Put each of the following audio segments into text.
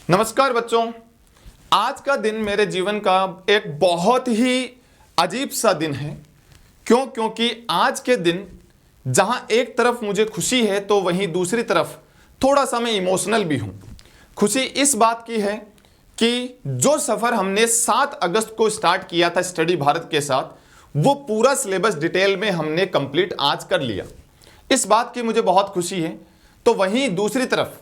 नमस्कार बच्चों। आज का दिन मेरे जीवन का एक बहुत ही अजीब सा दिन है। क्योंकि आज के दिन जहां एक तरफ मुझे खुशी है तो वहीं दूसरी तरफ थोड़ा सा मैं इमोशनल भी हूं। खुशी इस बात की है कि जो सफ़र हमने 7 अगस्त को स्टार्ट किया था स्टडी भारत के साथ, वो पूरा सिलेबस डिटेल में हमने कंप्लीट आज कर लिया। इस बात की मुझे बहुत खुशी है। तो वहीं दूसरी तरफ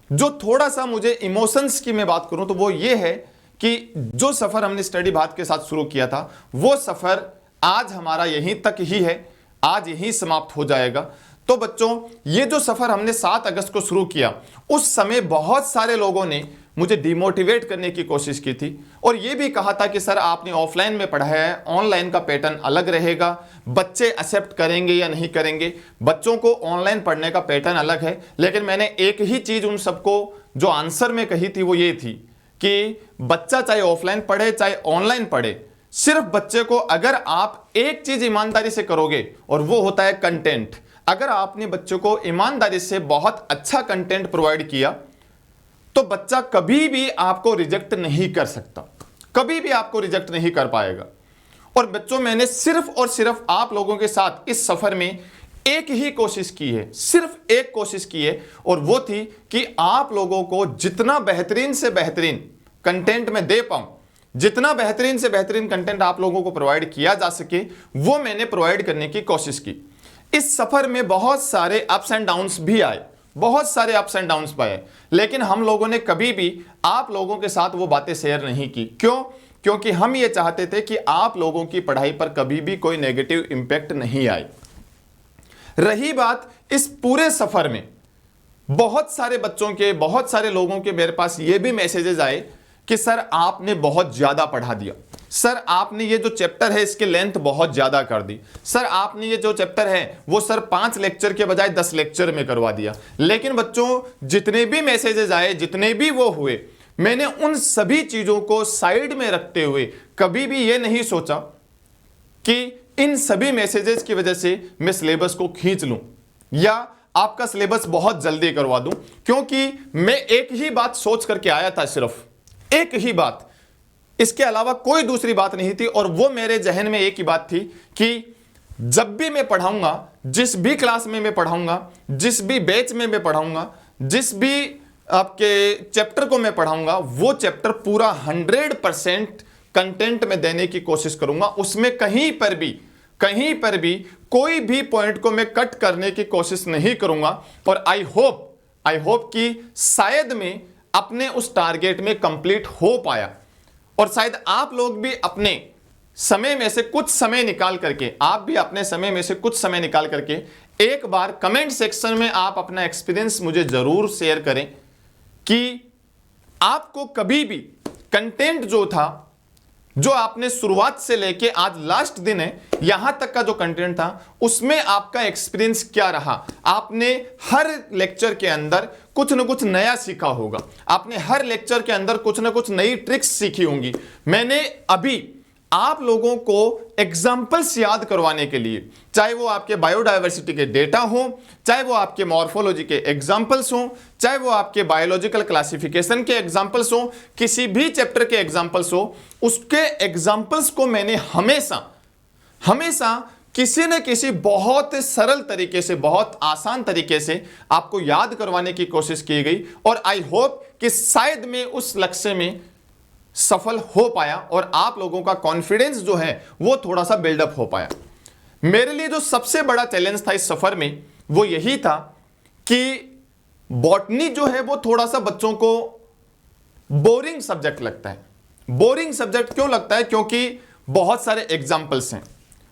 जो थोड़ा सा मुझे इमोशंस की मैं बात करूं तो वो ये है कि जो सफ़र हमने स्टडी भारत के साथ शुरू किया था वो सफ़र आज हमारा यहीं तक ही है, आज यहीं समाप्त हो जाएगा। तो बच्चों, ये जो सफ़र हमने 7 अगस्त को शुरू किया, उस समय बहुत सारे लोगों ने मुझे डिमोटिवेट करने की कोशिश की थी और ये भी कहा था कि सर आपने ऑफलाइन में पढ़ा है, ऑनलाइन का पैटर्न अलग रहेगा, बच्चे एक्सेप्ट करेंगे या नहीं करेंगे। बच्चों को ऑनलाइन पढ़ने का पैटर्न अलग है। लेकिन मैंने एक ही चीज़ उन सबको जो आंसर में कही थी वो ये थी कि बच्चा चाहे ऑफलाइन पढ़े चाहे ऑनलाइन पढ़े, सिर्फ बच्चे को अगर आप एक चीज़ ईमानदारी से करोगे और वो होता है कंटेंट। अगर आपने बच्चों को ईमानदारी से बहुत अच्छा कंटेंट प्रोवाइड किया तो बच्चा कभी भी आपको रिजेक्ट नहीं कर सकता, कभी भी आपको रिजेक्ट नहीं कर पाएगा। और बच्चों, मैंने सिर्फ और सिर्फ आप लोगों के साथ इस सफर में एक ही कोशिश की है, सिर्फ एक कोशिश की है, और वो थी कि आप लोगों को जितना बेहतरीन से बेहतरीन कंटेंट मैं दे पाऊं, जितना बेहतरीन से बेहतरीन कंटेंट आप लोगों को प्रोवाइड किया जा सके, वो मैंने प्रोवाइड करने की कोशिश की। इस सफर में बहुत सारे अप्स एंड डाउन्स भी आए, बहुत सारे अप्स एंड डाउन्स पाए, लेकिन हम लोगों ने कभी भी आप लोगों के साथ वो बातें शेयर नहीं की। क्यों? क्योंकि हम ये चाहते थे कि आप लोगों की पढ़ाई पर कभी भी कोई नेगेटिव इंपैक्ट नहीं आए। रही बात इस पूरे सफर में बहुत सारे बच्चों के, बहुत सारे लोगों के मेरे पास ये भी मैसेजेस आए कि सर आपने बहुत ज्यादा पढ़ा दिया, सर आपने ये जो चैप्टर है इसकी लेंथ बहुत ज्यादा कर दी, सर आपने ये जो चैप्टर है वो सर 5 लेक्चर के बजाय 10 लेक्चर में करवा दिया। लेकिन बच्चों, जितने भी मैसेजेस आए, जितने भी वो हुए, मैंने उन सभी चीजों को साइड में रखते हुए कभी भी ये नहीं सोचा कि इन सभी मैसेजेस की वजह से मैं सिलेबस को खींच लूं या आपका सिलेबस बहुत जल्दी करवा दूं। क्योंकि मैं एक ही बात सोच करके आया था, सिर्फ एक ही बात, इसके अलावा कोई दूसरी बात नहीं थी। और वो मेरे जहन में एक ही बात थी कि जब भी मैं पढ़ाऊंगा, जिस भी क्लास में मैं पढ़ाऊंगा, जिस भी बैच में मैं पढ़ाऊंगा, जिस भी आपके चैप्टर को मैं पढ़ाऊंगा, वो चैप्टर पूरा 100% कंटेंट में देने की कोशिश करूंगा। उसमें कहीं पर भी कोई भी पॉइंट को मैं कट करने की कोशिश नहीं करूंगा। और आई होप कि शायद मैं अपने उस टारगेट में कंप्लीट हो पाया और शायद आप लोग भी अपने समय में से कुछ समय निकाल करके, आप भी अपने समय में से कुछ समय निकाल करके एक बार कमेंट सेक्शन में आप अपना एक्सपीरियंस मुझे जरूर शेयर करें कि आपको कभी भी कंटेंट जो था, जो आपने शुरुआत से लेके आज लास्ट दिन है यहां तक का जो कंटेंट था, उसमें आपका एक्सपीरियंस क्या रहा। आपने हर लेक्चर के अंदर कुछ न कुछ नया सीखा होगा, आपने हर लेक्चर के अंदर कुछ न कुछ नई ट्रिक्स सीखी होंगी। मैंने अभी आप लोगों को एग्जाम्पल्स याद करवाने के लिए, चाहे वो आपके बायोडायवर्सिटी के डेटा हो, चाहे वो आपके मॉर्फोलॉजी के एग्जाम्पल्स हो, चाहे वो आपके बायोलॉजिकल क्लासिफिकेशन के एग्जाम्पल्स हो, किसी भी चैप्टर के एग्जाम्पल्स हो, उसके एग्जाम्पल्स को मैंने हमेशा किसी न किसी बहुत सरल तरीके से, बहुत आसान तरीके से आपको याद करवाने की कोशिश की गई। और आई होप कि शायद मैं उस लक्ष्य में सफल हो पाया और आप लोगों का कॉन्फिडेंस जो है वो थोड़ा सा बिल्डअप हो पाया। मेरे लिए जो सबसे बड़ा चैलेंज था इस सफर में वो यही था कि बॉटनी जो है वो थोड़ा सा बच्चों को बोरिंग सब्जेक्ट लगता है। बोरिंग सब्जेक्ट क्यों लगता है? क्योंकि बहुत सारे एग्जाम्पल्स हैं।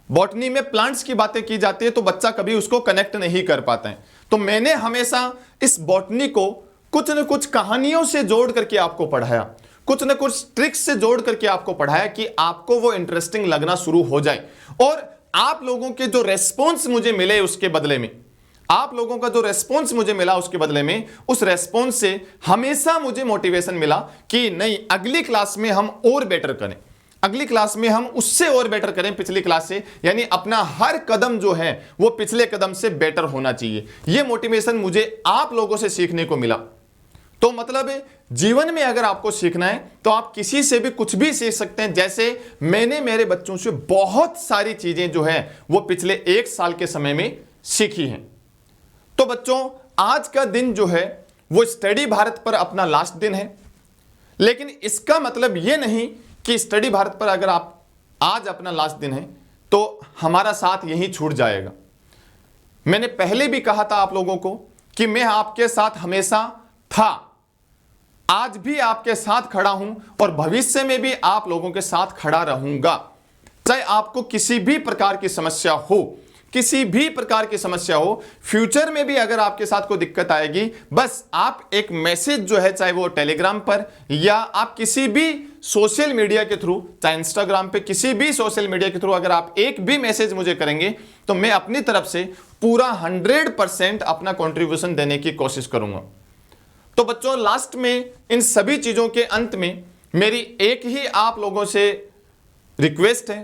बॉटनी में प्लांट्स की बातें की जाती है तो बच्चा कभी उसको कनेक्ट नहीं कर पाता है। तो मैंने हमेशा इस बॉटनी को कुछ न कुछ कहानियों से जोड़ करके आपको पढ़ाया, कुछ न कुछ ट्रिक्स से जोड़ करके आपको पढ़ाया कि आपको वो इंटरेस्टिंग लगना शुरू हो जाए। और आप लोगों के जो रेस्पॉन्स मुझे मिले उसके बदले में, आप लोगों का जो रेस्पॉन्स मुझे मिला उसके बदले में, उस रेस्पॉन्स से हमेशा मुझे मोटिवेशन मिला कि नहीं, अगली क्लास में हम और बेटर करें, अगली क्लास में हम उससे और बेटर करें पिछली क्लास से। यानी अपना हर कदम जो है वो पिछले कदम से बेटर होना चाहिए। ये मोटिवेशन मुझे आप लोगों से सीखने को मिला। तो मतलब जीवन में अगर आपको सीखना है तो आप किसी से भी कुछ भी सीख सकते हैं। जैसे मैंने मेरे बच्चों से बहुत सारी चीजें जो है वो पिछले 1 साल के समय में सीखी हैं। तो बच्चों, आज का दिन जो है वो स्टडी भारत पर अपना लास्ट दिन है, लेकिन इसका मतलब ये नहीं कि स्टडी भारत पर अगर आप आज अपना लास्ट दिन है तो हमारा साथ यहीं छूट जाएगा। मैंने पहले भी कहा था आप लोगों को कि मैं आपके साथ हमेशा था, आज भी आपके साथ खड़ा हूं और भविष्य में भी आप लोगों के साथ खड़ा रहूंगा। चाहे आपको किसी भी प्रकार की समस्या हो, किसी भी प्रकार की समस्या हो, फ्यूचर में भी अगर आपके साथ कोई दिक्कत आएगी, बस आप एक मैसेज जो है, चाहे वो टेलीग्राम पर या आप किसी भी सोशल मीडिया के थ्रू, चाहे इंस्टाग्राम पे, किसी भी सोशल मीडिया के थ्रू अगर आप एक भी मैसेज मुझे करेंगे तो मैं अपनी तरफ से पूरा 100% अपना कंट्रीब्यूशन देने की कोशिश करूंगा। तो बच्चों, लास्ट में इन सभी चीजों के अंत में मेरी एक ही आप लोगों से रिक्वेस्ट है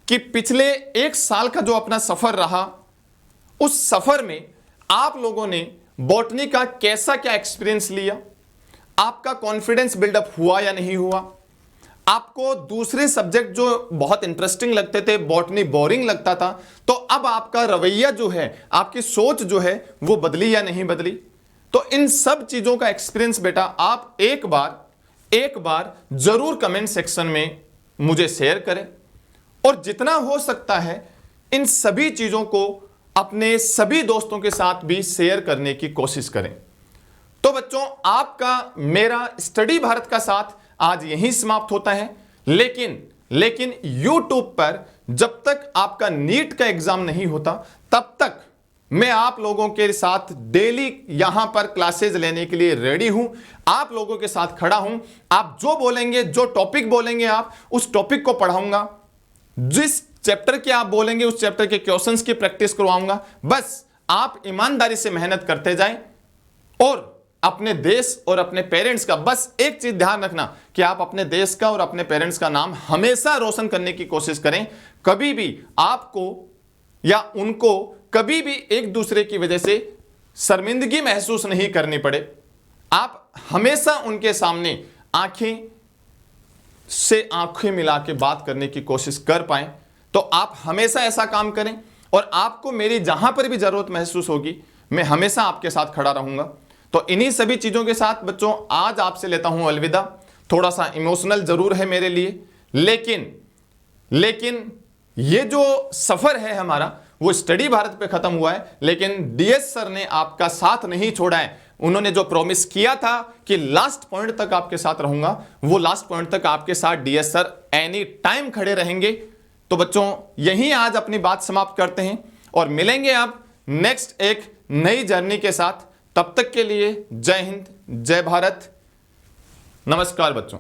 कि पिछले 1 साल का जो अपना सफर रहा, उस सफर में आप लोगों ने बॉटनी का कैसा क्या एक्सपीरियंस लिया, आपका कॉन्फिडेंस बिल्डअप हुआ या नहीं हुआ, आपको दूसरे सब्जेक्ट जो बहुत इंटरेस्टिंग लगते थे, बॉटनी बोरिंग लगता था, तो अब आपका रवैया जो है, आपकी सोच जो है वो बदली या नहीं बदली। तो इन सब चीजों का एक्सपीरियंस बेटा आप एक बार जरूर कमेंट सेक्शन में मुझे शेयर करें और जितना हो सकता है इन सभी चीजों को अपने सभी दोस्तों के साथ भी शेयर करने की कोशिश करें। तो बच्चों, आपका मेरा स्टडी भारत का साथ आज यहीं समाप्त होता है, लेकिन YouTube पर जब तक आपका नीट का एग्जाम नहीं होता तब तक मैं आप लोगों के साथ डेली यहां पर क्लासेस लेने के लिए रेडी हूं, आप लोगों के साथ खड़ा हूं। आप जो बोलेंगे, जो टॉपिक बोलेंगे, आप उस टॉपिक को पढ़ाऊंगा, जिस चैप्टर के आप बोलेंगे उस चैप्टर के क्वेश्चंस की प्रैक्टिस करवाऊंगा। बस आप ईमानदारी से मेहनत करते जाएं और अपने देश और अपने पेरेंट्स का, बस एक चीज ध्यान रखना कि आप अपने देश का और अपने पेरेंट्स का नाम हमेशा रोशन करने की कोशिश करें। कभी भी आपको या उनको कभी भी एक दूसरे की वजह से शर्मिंदगी महसूस नहीं करनी पड़े। आप हमेशा उनके सामने आंखें से आंखें मिला के बात करने की कोशिश कर पाए, तो आप हमेशा ऐसा काम करें और आपको मेरी जहां पर भी जरूरत महसूस होगी मैं हमेशा आपके साथ खड़ा रहूंगा। तो इन्हीं सभी चीजों के साथ बच्चों आज आपसे लेता हूं अलविदा। थोड़ा सा इमोशनल जरूर है मेरे लिए, लेकिन ये जो सफर है हमारा वो स्टडी भारत पे खत्म हुआ है, लेकिन डीएस सर ने आपका साथ नहीं छोड़ा है। उन्होंने जो प्रॉमिस किया था कि लास्ट पॉइंट तक आपके साथ रहूंगा, वो लास्ट पॉइंट तक आपके साथ डीएस सर एनी टाइम खड़े रहेंगे। तो बच्चों, यहीं आज अपनी बात समाप्त करते हैं और मिलेंगे आप नेक्स्ट एक नई जर्नी के साथ। तब तक के लिए जय हिंद, जय भारत, नमस्कार बच्चों।